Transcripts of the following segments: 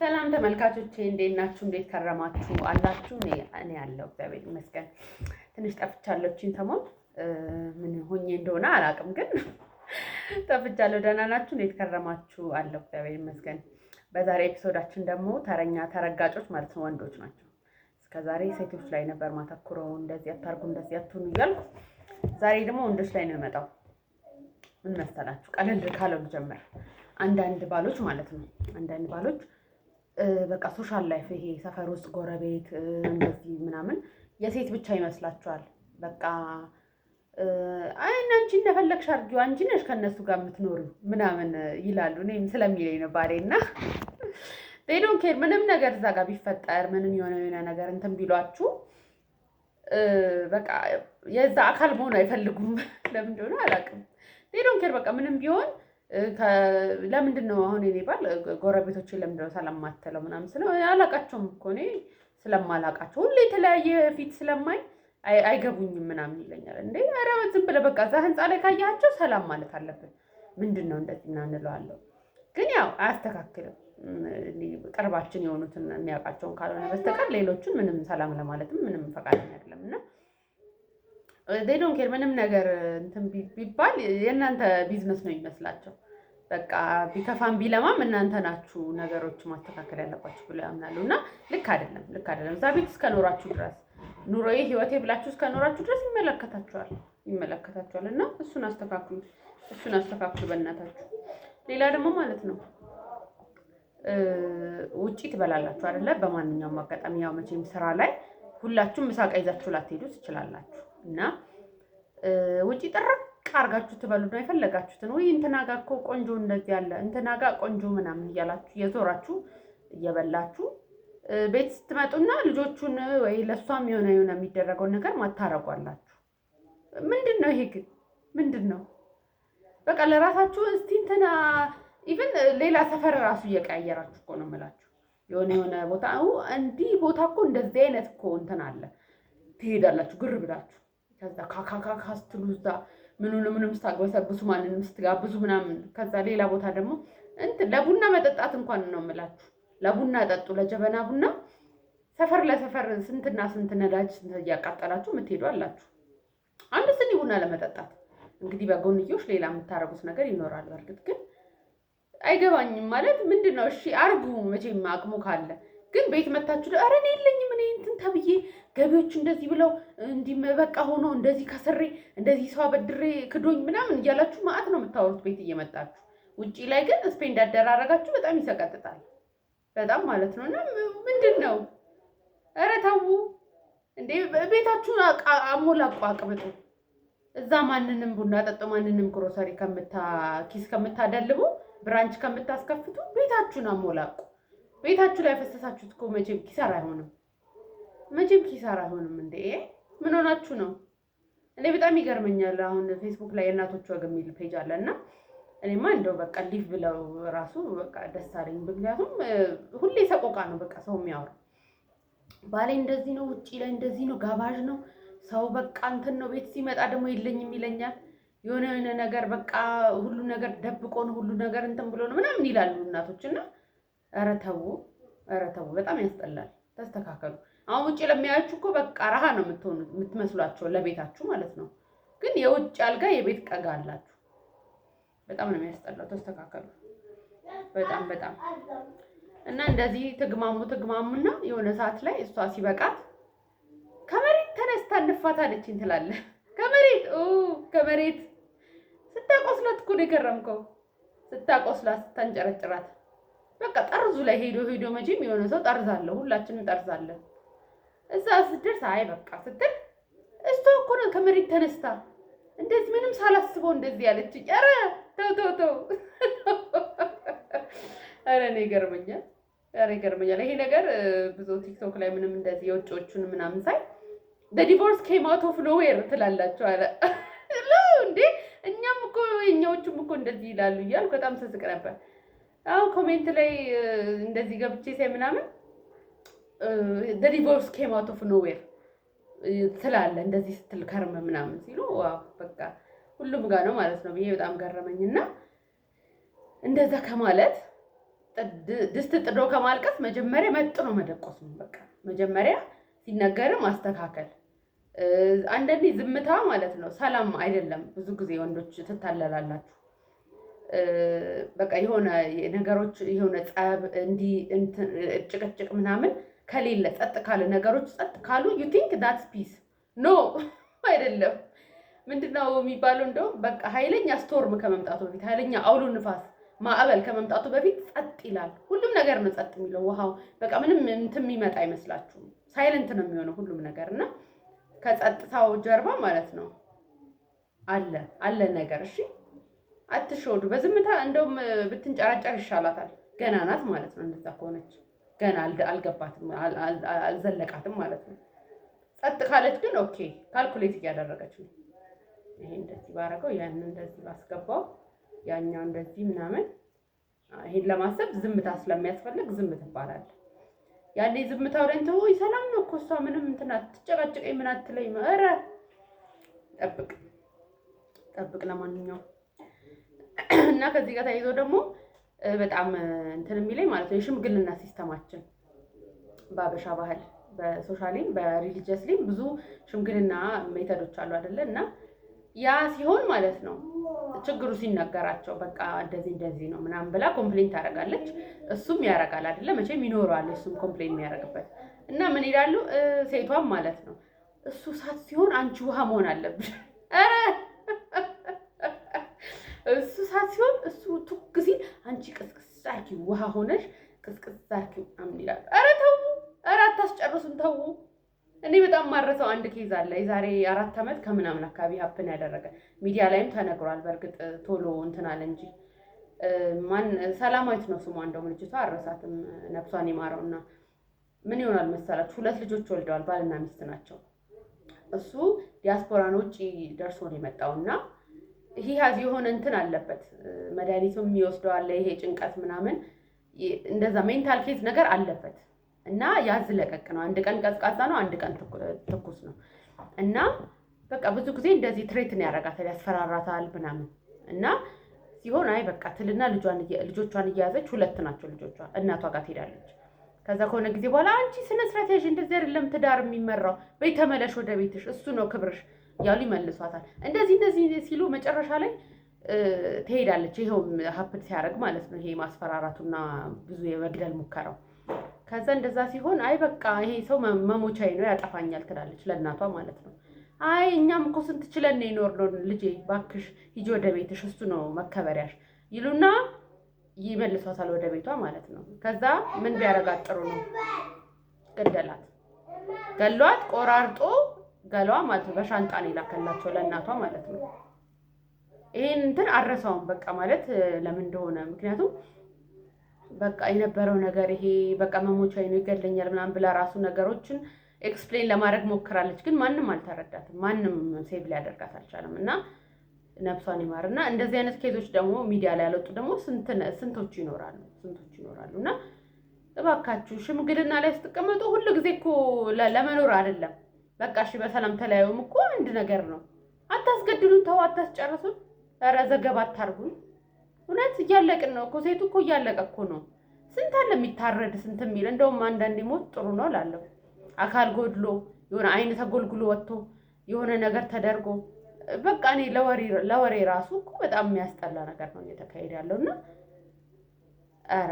ሰላም ተመልካቾቼ እንዴት ናችሁ? እንዴት ከረማችሁ አላችሁ? እኔ ያለው እግዚአብሔር ይመስገን። ትንሽ ጠፍቻለሁኝ ሰሞን ምን ሆኜ እንደሆነ አላውቅም፣ ግን ጠፍቻለሁ። ደህና ናችሁ? እንዴት ከረማችሁ? አለው እግዚአብሔር ይመስገን። በዛሬ ኤፒሶዳችን ደግሞ ተረኛ ተረጋጮች ማለት ነው ወንዶች ናቸው። እስከዛሬ ሴቶች ላይ ነበር ማተኩረው፣ እንደዚህ አታርጉ፣ እንደዚህ አትሁኑ እያልኩ፣ ዛሬ ደግሞ ወንዶች ላይ ነው የመጣው። ምን መሰላችሁ? ቀለል ካለው ልጀምር። አንዳንድ ባሎች ማለት ነው አንዳንድ ባሎች በቃ ሶሻል ላይፍ ይሄ ሰፈር ውስጥ ጎረቤት እንደዚህ ምናምን የሴት ብቻ ይመስላችኋል። በቃ አይ አንቺ እንደፈለግሽ አድርጊው አንቺ ነሽ ከነሱ ጋር የምትኖሪው ምናምን ይላሉ። እኔም ስለሚለኝ ነው ባሌና they don't care ምንም ነገር እዛ ጋር ቢፈጠር ምንም የሆነ ነገር እንትን ቢሏችሁ በቃ የዛ አካል መሆን አይፈልጉም። ለምን እንደሆነ አላውቅም። they don't care በቃ ምንም ቢሆን ለምንድን ነው አሁን እኔ ባል ጎረቤቶቼን ለምንድን ነው ሰላም ማተለው ምናምን ስለ አላውቃቸውም እኮ እኔ ስለማላውቃቸው ሁሌ የተለያየ ፊት ስለማይ አይገቡኝም ምናምን ይለኛል። እንዴ ኧረ ዝም ብለህ በቃ እዛ ህንፃ ላይ ካያቸው ሰላም ማለት አለብን። ምንድን ነው እንደዚህ ምናምን እለዋለሁ። ግን ያው አያስተካክልም። ቅርባችን የሆኑትን የሚያውቃቸውን ካልሆነ በስተቀር ሌሎቹን ምንም ሰላም ለማለትም ምንም ፈቃደኛ አይደለም። እና they don't care ምንም ነገር እንትን ቢባል የእናንተ ቢዝነስ ነው ይመስላቸው። በቃ ቢከፋም ቢለማም እናንተ ናችሁ ነገሮች ማስተካከል ያለባችሁ ብለው ያምናሉ። እና ልክ አይደለም። እዛ ቤት እስከኖራችሁ ድረስ ኑሮዬ ህይወቴ ብላችሁ እስከኖራችሁ ድረስ ይመለከታችኋል። እና እሱን አስተካክሉ በእናታችሁ። ሌላ ደግሞ ማለት ነው ውጪ ትበላላችሁ አይደለ? በማንኛውም አጋጣሚ ያው መቼም ስራ ላይ ሁላችሁም ምሳቃ ይዛችሁ ላትሄዱ ትችላላችሁ። እና ውጪ ጥርቅ አርጋችሁ ትበሉ ነው የፈለጋችሁትን። ወይ እንትና ጋር እኮ ቆንጆ እንደዚህ ያለ እንትና ጋር ቆንጆ ምናምን እያላችሁ እየዞራችሁ እየበላችሁ ቤት ስትመጡና ልጆቹን ወይ ለሷም የሆነ የሚደረገውን ነገር ማታረጓላችሁ። ምንድን ነው ይሄ ግን? ምንድን ነው? በቃ ለራሳችሁ እስቲ እንትና ኢቭን ሌላ ሰፈር ራሱ እየቀያየራችሁ እኮ ነው የምላችሁ። የሆነ ቦታ እንዲህ ቦታ እኮ እንደዚህ አይነት እኮ እንትን አለ ትሄዳላችሁ ግር ብላችሁ። ከዛ ካካካ ስትሉ እዛ ምንም ስታግበሰብሱ ማንንም ስትጋብዙ ምናምን። ከዛ ሌላ ቦታ ደግሞ እንትን ለቡና መጠጣት እንኳን ነው የምላችሁ። ለቡና ጠጡ፣ ለጀበና ቡና ሰፈር ለሰፈር ስንትና ስንት ነዳጅ እያቃጠላችሁ የምትሄዱ አላችሁ። አንድ ስኒ ቡና ለመጠጣት እንግዲህ በጎንዮሽ ሌላ የምታረጉት ነገር ይኖራል። በእርግጥ ግን አይገባኝም ማለት ምንድን ነው? እሺ አርጉ መቼም አቅሙ ካለ። ግን ቤት መታችሁ ኧረ እኔ የለኝም እኔ እንትን ተብዬ ገቢዎች እንደዚህ ብለው እንዲህ በቃ ሆኖ እንደዚህ ከስሬ እንደዚህ ሰው አበድሬ ክዶኝ ምናምን እያላችሁ ማአት ነው የምታወሩት ቤት እየመጣችሁ። ውጪ ላይ ግን ስፔንድ አደራረጋችሁ በጣም ይሰቀጥጣል። በጣም ማለት ነው። እና ምንድን ነው? ኧረ ተው እንዴ! ቤታችሁን አሞላቁ አቅምጡ። እዛ ማንንም ቡና ጠጡ፣ ማንንም ግሮሰሪ ኪስ ከምታደልቡ ብራንች ከምታስከፍቱ ቤታችሁን አሞላቁ። ቤታችሁ ላይ ፈሰሳችሁት እኮ መቼም ኪሳራ አይሆንም። እንዴ ምን ሆናችሁ ነው? እኔ በጣም ይገርመኛል። አሁን ፌስቡክ ላይ የእናቶች ወግ የሚል ፔጅ አለና እኔማ እንደው በቃ ሊቭ ብለው ራሱ በቃ ደስ አለኝ። ምክንያቱም ሁሌ ሰቆቃ ነው በቃ ሰው የሚያወራው። ባሌ እንደዚህ ነው፣ ውጪ ላይ እንደዚህ ነው፣ ጋባዥ ነው ሰው በቃ እንትን ነው። ቤት ሲመጣ ደግሞ የለኝም ይለኛል። የሆነ ነገር በቃ ሁሉ ነገር ደብቆ ነው፣ ሁሉ ነገር እንትን ብሎ ነው ምናምን ይላሉ እናቶችና ኧረ ተው በጣም ያስጠላል። ተስተካከሉ። አሁን ውጪ ለሚያያችሁ እኮ በቃ ረሃ ነው የምትመስሏቸው ለቤታችሁ ማለት ነው። ግን የውጭ አልጋ የቤት ቀጋ አላችሁ። በጣም ነው የሚያስጠላው። ተስተካከሉ በጣም እና እንደዚህ ትግማሙና የሆነ ሰዓት ላይ እሷ ሲበቃት ከመሬት ተነስታ እንፋታለችኝ ትላለህ። ከመሬት ስታቆስላት እኮ ነው የከረምከው። ስታቆስላት ስታንጨረጭራት በቃ ጠርዙ ላይ ሄዶ መቼም የሆነ ሰው ጠርዛለሁ፣ ሁላችንም ጠርዛለን። እዛ ስትደርስ አይ በቃ ስትል እሷ እኮ ነው ከመሬት ተነስታ እንደዚህ ምንም ሳላስበው እንደዚህ ያለችኝ። ኧረ ተው ኧረ እኔ ይገርመኛል። ይሄ ነገር ብዙ ቲክቶክ ላይ ምንም እንደዚህ የውጭዎቹን ምናምን ሳይ the divorce came out of nowhere ትላላችሁ አለ እንዴ። እኛም እኮ የኛዎቹም እኮ እንደዚህ ይላሉ እያልኩ በጣም ስስቅ ነበር። አሁን ኮሜንት ላይ እንደዚህ ገብቼ ሳይ ምናምን the divorce came out of nowhere ትላለ እንደዚህ ስትል ከርም ምናምን ሲሉ ዋው በቃ ሁሉም ጋር ነው ማለት ነው ብዬ በጣም ገረመኝና እንደዛ ከማለት ድስት ጥዶ ከማልቀስ መጀመሪያ መጥኖ መደቆስ ነው። በቃ መጀመሪያ ሲነገር ማስተካከል። አንዳንዴ ዝምታ ማለት ነው ሰላም አይደለም። ብዙ ጊዜ ወንዶች ትታለላላችሁ። በቃ የሆነ ነገሮች የሆነ ጸብ እንዲህ ጭቅጭቅ ምናምን ከሌለ ጸጥ ካለ ነገሮች ጸጥ ካሉ you think that's peace no አይደለም። ምንድነው የሚባለው? እንደው በቃ ኃይለኛ ስቶርም ከመምጣቱ በፊት ኃይለኛ አውሎ ንፋስ ማዕበል ከመምጣቱ በፊት ጸጥ ይላል። ሁሉም ነገር ነው ጸጥ የሚለው። ውሃው በቃ ምንም እንትን የሚመጣ አይመስላችሁም? ሳይለንት ነው የሚሆነው ሁሉም ነገር እና ከጸጥታው ጀርባ ማለት ነው አለ ነገር። እሺ አትሾዱ በዝምታ እንደውም ብትንጨራጨር ይሻላታል። ገና ናት ማለት ነው። እንደዛ ከሆነች ገና አልገባትም አልዘለቃትም ማለት ነው። ጸጥ ካለች ግን ኦኬ ካልኩሌት እያደረገች ነው። ይሄ እንደዚህ ባረገው ያን እንደዚህ ባስገባው ያኛው እንደዚህ ምናምን ይሄን ለማሰብ ዝምታ ስለሚያስፈልግ ዝም ትባላለች። ያኔ ዝምታው ላይ እንተው ሰላም ነው እኮ እሷ ምንም እንትን አትጨቃጨቀኝ ምን አትለኝ። ኧረ ጠብቅ ለማንኛውም እና ከዚህ ጋር ተያይዞ ደግሞ በጣም እንትን የሚለኝ ማለት ነው የሽምግልና ሲስተማችን በአበሻ ባህል በሶሻሊም በሪሊጂየስሊም ብዙ ሽምግልና ሜተዶች አሉ አይደለ? እና ያ ሲሆን ማለት ነው ችግሩ ሲነገራቸው በቃ እንደዚህ ነው ምናምን ብላ ኮምፕሌንት ታደርጋለች። እሱም ያደርጋል አይደለ? መቼም ይኖረዋል እሱም ኮምፕሌንት የሚያደርግበት እና ምን ይላሉ ሴቷም ማለት ነው እሱ እሳት ሲሆን አንቺ ውሃ መሆን አለብሽ። ኧረ እሱ እሳት ሲሆን እሱ ቱክ ሲል አንቺ ቅስቅስ አርኪው ውሃ ሆነሽ ቅስቅስ አርኪው አምን ይላል። ኧረ ተው፣ ኧረ አታስጨርሱም ተው። እኔ በጣም ማረሰው አንድ ኬዝ አለ የዛሬ 4 ዓመት ከምናምን አካባቢ ሀፕን ያደረገ ሚዲያ ላይም ተነግሯል። በእርግጥ ቶሎ እንትን አለ እንጂ ማን ሰላማዊት ነው ስሟ። እንደውም ልጅቷ አረሳትም ነፍሷን ይማረውና ምን ይሆናል መሰላችሁ 2 ልጆች ወልደዋል። ባልና ሚስት ናቸው። እሱ ዲያስፖራን ውጪ ደርሶ ነው የመጣውና ይሄ ሀዚ የሆነ እንትን አለበት መድኃኒቱም ይወስደዋል። ይሄ ጭንቀት ምናምን እንደዛ ሜንታል ኬዝ ነገር አለበት እና ያዝ ለቀቅ ነው። አንድ ቀን ቀዝቃዛ ነው፣ አንድ ቀን ትኩስ ነው። እና በቃ ብዙ ጊዜ እንደዚህ ትሬትን ያረጋታል፣ ያስፈራራታል ምናምን እና ሲሆን አይ በቃ ትልና ልጆቿን እያያዘች 2 ናቸው ልጆቿ እናቷ ጋር ትሄዳለች። ከዛ ከሆነ ጊዜ በኋላ አንቺ ስነ ስርዓት ያዥ እንደዚህ አይደለም ትዳር የሚመራው በይ ተመለሽ ወደ ቤትሽ እሱ ነው ክብርሽ ያሉ ይመልሷታል። እንደዚህ ሲሉ መጨረሻ ላይ ትሄዳለች። ይሄው ሀፕን ሲያደርግ ማለት ነው ይሄ ማስፈራራቱና ብዙ የመግደል ሙከራው። ከዛ እንደዛ ሲሆን አይ በቃ ይሄ ሰው መሞቻዬ ነው ያጠፋኛል ትላለች ለእናቷ ማለት ነው። አይ እኛም እኮ ስንት ችለን ነው የኖርነው ልጄ ባክሽ ሂጂ ወደ ቤትሽ እሱ ነው መከበሪያሽ ይሉና ይመልሷታል ወደ ቤቷ ማለት ነው። ከዛ ምን ቢያረጋት ጥሩ ነው? ገሏት ቆራርጦ ገሏ ማለት ነው በሻንጣ ነው የላከላቸው ለእናቷ ማለት ነው። ይሄን እንትን አረሳውም በቃ ማለት ለምን እንደሆነ ምክንያቱም በቃ የነበረው ነገር ይሄ በቃ መሞቻዬ ነው ይገለኛል ምናምን ብላ ራሱ ነገሮችን ኤክስፕሌን ለማድረግ ሞክራለች። ግን ማንም አልተረዳትም። ማንም ሴቭ ሊያደርጋት አልቻለም። እና ነፍሷን ይማርና እንደዚህ አይነት ኬዞች ደግሞ ሚዲያ ላይ ያልወጡ ደግሞ ስንቶቹ ይኖራሉ እና እባካችሁ ሽምግልና ላይ ስትቀመጡ ሁሉ ጊዜ እኮ ለመኖር አይደለም። በቃ እሺ በሰላም ተለያዩም እኮ አንድ ነገር ነው። አታስገድሉን፣ ተው አታስጨርሱን። ኧረ ዘገባ አታርጉን። እውነት እያለቅን ነው እኮ ሴቱ እኮ እያለቀ እኮ ነው። ስንት አለ የሚታረድ ስንት የሚል እንደውም አንዳንዴ ሞት ጥሩ ነው እላለሁ። አካል ጎድሎ የሆነ አይን ተጎልጉሎ ወጥቶ የሆነ ነገር ተደርጎ በቃ እኔ ለወሬ ራሱ እኮ በጣም የሚያስጠላ ነገር ነው እየተካሄደ ያለውና ኧረ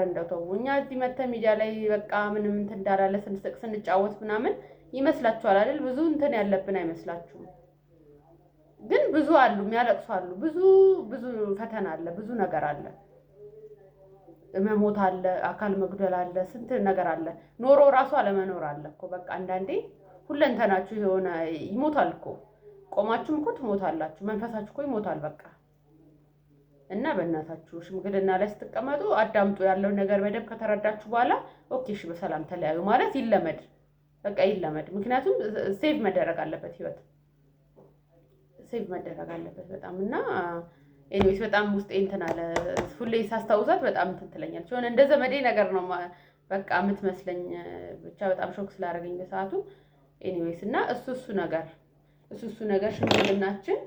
እንደው ተው። እኛ እዚህ መተን ሚዲያ ላይ በቃ ምንም እንትን እንዳላለ ስንስቅ ስንጫወት ምናምን ይመስላችኋል አይደል? ብዙ እንትን ያለብን አይመስላችሁም? ግን ብዙ አሉ የሚያለቅሱ አሉ። ብዙ ፈተና አለ፣ ብዙ ነገር አለ፣ መሞት አለ፣ አካል መጉደል አለ፣ ስንት ነገር አለ። ኖሮ ራሱ አለመኖር አለ እኮ በቃ አንዳንዴ ሁለንተናችሁ የሆነ ይሞታል እኮ። ቆማችሁም እኮ ትሞታላችሁ፣ መንፈሳችሁ እኮ ይሞታል በቃ። እና በእናታችሁ ሽምግልና ላይ ስትቀመጡ አዳምጡ። ያለውን ነገር በደንብ ከተረዳችሁ በኋላ ኦኬ እሺ በሰላም ተለያዩ ማለት ይለመድ፣ በቃ ይለመድ። ምክንያቱም ሴቭ መደረግ አለበት፣ ህይወት ሴቭ መደረግ አለበት በጣም። እና ኤኒዌይስ በጣም ውስጤ እንትን አለ። ሁሌ ሳስታውሳት በጣም እንትን ትለኛለች። የሆነ እንደ ዘመዴ ነገር ነው በቃ የምትመስለኝ። ብቻ በጣም ሾክ ስላደረገኝ በሰዓቱ። ኤኒዌይስ እና እሱ ነገር ሽምግልናችን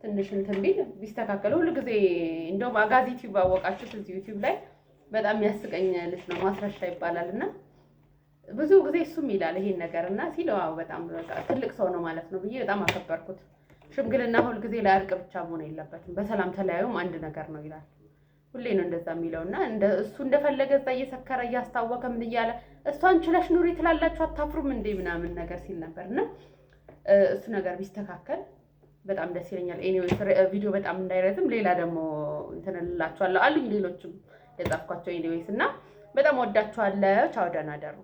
ትንሽ እንትን ቢል ቢስተካከል ሁሉ ጊዜ እንደውም አጋዚ ዩቲዩብ አወቃችሁት። እዚህ ዩቲዩብ ላይ በጣም ያስቀኝ ልጅ ነው፣ ማስረሻ ይባላል እና ብዙ ጊዜ እሱም ይላል ይሄን ነገር እና ሲለው አዎ በጣም በቃ ትልቅ ሰው ነው ማለት ነው ብዬ በጣም አከበርኩት። ሽምግልና ሁል ጊዜ ለእርቅ ብቻ መሆን የለበትም፣ በሰላም ተለያዩም አንድ ነገር ነው ይላል። ሁሌ ነው እንደዛ የሚለው እና እሱ እንደፈለገ እዛ እየሰከረ እያስታወከ ምን እያለ እሷን ችለሽ ኑሪ ትላላችሁ አታፍሩም እንዴ ምናምን ነገር ሲል ነበር እና እሱ ነገር ቢስተካከል በጣም ደስ ይለኛል። ኤኒዌይስ ቪዲዮ በጣም እንዳይረዝም ሌላ ደግሞ እንትን እላችኋለሁ አሉኝ ሌሎችም የጻፍኳቸው። ኤኒዌይስ እና በጣም ወዳችኋለሁ። ቻው፣ ደህና ደሩ።